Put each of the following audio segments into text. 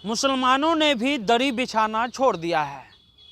मुसलमानों ने भी दरी बिछाना छोड़ दिया है।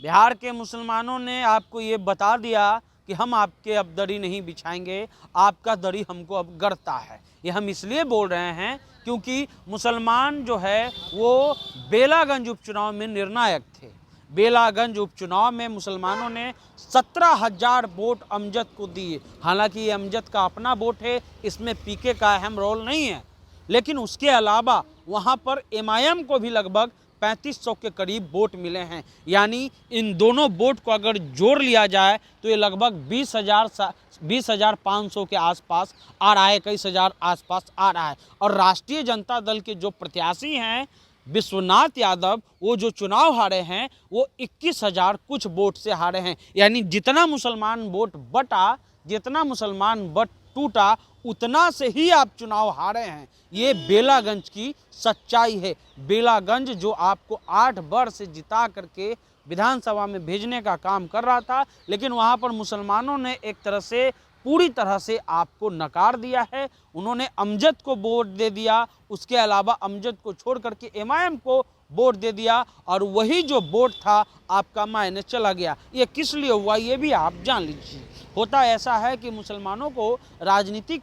बिहार के मुसलमानों ने आपको ये बता दिया कि हम आपके अब दरी नहीं बिछाएंगे, आपका दरी हमको अब गड़ता है। ये हम इसलिए बोल रहे हैं क्योंकि मुसलमान जो है वो बेलागंज उपचुनाव में निर्णायक थे। बेलागंज उपचुनाव में मुसलमानों ने 17,000 वोट अमजद को दिए। हालांकि ये अमजद का अपना वोट है, इसमें पीके का अहम रोल नहीं है, लेकिन उसके अलावा वहाँ पर एमआईएम को भी लगभग 3500 के करीब वोट मिले हैं। यानी इन दोनों वोट को अगर जोड़ लिया जाए तो ये लगभग 20,500 के आसपास आ रहा है, 21,000 आसपास आ रहा है। और राष्ट्रीय जनता दल के जो प्रत्याशी हैं विश्वनाथ यादव, वो जो चुनाव हारे हैं वो 21,000 कुछ वोट से हारे हैं। यानी जितना मुसलमान वोट बटा, जितना मुसलमान वोट टूटा, उतना से ही आप चुनाव हारे हैं। ये बेलागंज की सच्चाई है। बेलागंज जो आपको 8 बार से जिता करके विधानसभा में भेजने का काम कर रहा था, लेकिन वहाँ पर मुसलमानों ने एक तरह से पूरी तरह से आपको नकार दिया है। उन्होंने अमजद को वोट दे दिया, उसके अलावा अमजद को छोड़ करके एमआईएम को वोट दे दिया, और वही जो वोट था आपका मायने चला गया। ये किस लिए हुआ ये भी आप जान लीजिए। होता ऐसा है कि मुसलमानों को राजनीतिक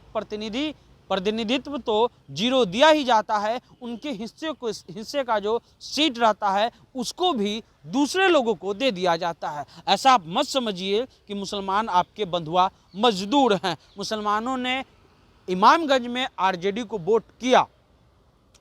प्रतिनिधित्व तो जीरो दिया ही जाता है, उनके हिस्से का जो सीट रहता है उसको भी दूसरे लोगों को दे दिया जाता है। ऐसा आप मत समझिए कि मुसलमान आपके बंधुआ मजदूर हैं। मुसलमानों ने इमामगंज में आरजेडी को वोट किया,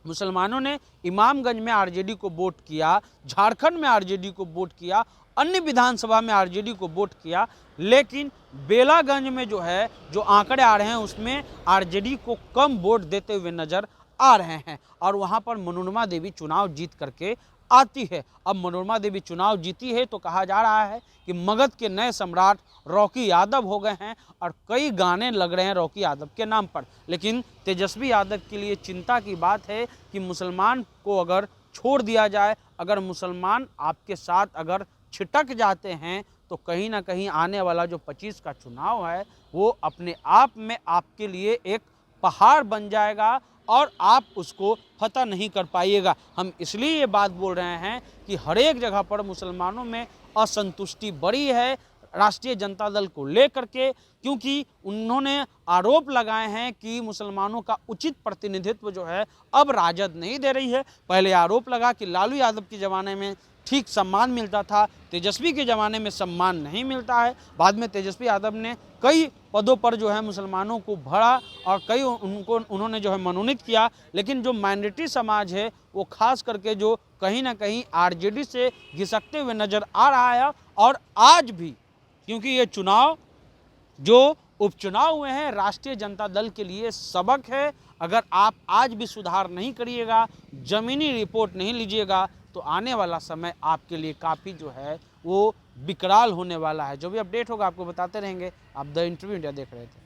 मुसलमानों ने इमामगंज में आरजेडी को वोट किया, झारखंड में आरजेडी को वोट किया, अन्य विधानसभा में आरजेडी को वोट किया, लेकिन बेलागंज में जो है जो आंकड़े आ रहे हैं उसमें आरजेडी को कम वोट देते हुए नजर आ रहे हैं। और वहां पर मनोरमा देवी चुनाव जीत करके आती है। अब मनोरमा देवी चुनाव जीती है तो कहा जा रहा है कि मगध के नए सम्राट रॉकी यादव हो गए हैं, और कई गाने लग रहे हैं रॉकी यादव के नाम पर। लेकिन तेजस्वी यादव के लिए चिंता की बात है कि मुसलमान को अगर छोड़ दिया जाए, अगर मुसलमान आपके साथ अगर छिटक जाते हैं, तो कहीं ना कहीं आने वाला जो 25 का चुनाव है वो अपने आप में आपके लिए एक पहाड़ बन जाएगा और आप उसको फतह नहीं कर पाइएगा। हम इसलिए ये बात बोल रहे हैं कि हर एक जगह पर मुसलमानों में असंतुष्टि बढ़ी है राष्ट्रीय जनता दल को लेकर के, क्योंकि उन्होंने आरोप लगाए हैं कि मुसलमानों का उचित प्रतिनिधित्व जो है अब राजद नहीं दे रही है। पहले आरोप लगा कि लालू यादव के ज़माने में ठीक सम्मान मिलता था, तेजस्वी के ज़माने में सम्मान नहीं मिलता है। बाद में तेजस्वी यादव ने कई पदों पर जो है मुसलमानों को भरा और कई उन्होंने जो है मनोनीत किया, लेकिन जो माइनॉरिटी समाज है वो खास करके जो कहीं ना कहीं आरजेडी से घिसकते हुए नज़र आ रहा है। और आज भी, क्योंकि ये चुनाव जो उपचुनाव हुए हैं राष्ट्रीय जनता दल के लिए सबक है। अगर आप आज भी सुधार नहीं करिएगा, ज़मीनी रिपोर्ट नहीं लीजिएगा, तो आने वाला समय आपके लिए काफ़ी जो है वो विकराल होने वाला है। जो भी अपडेट होगा आपको बताते रहेंगे। आप द इंटरव्यू इंडिया देख रहे थे।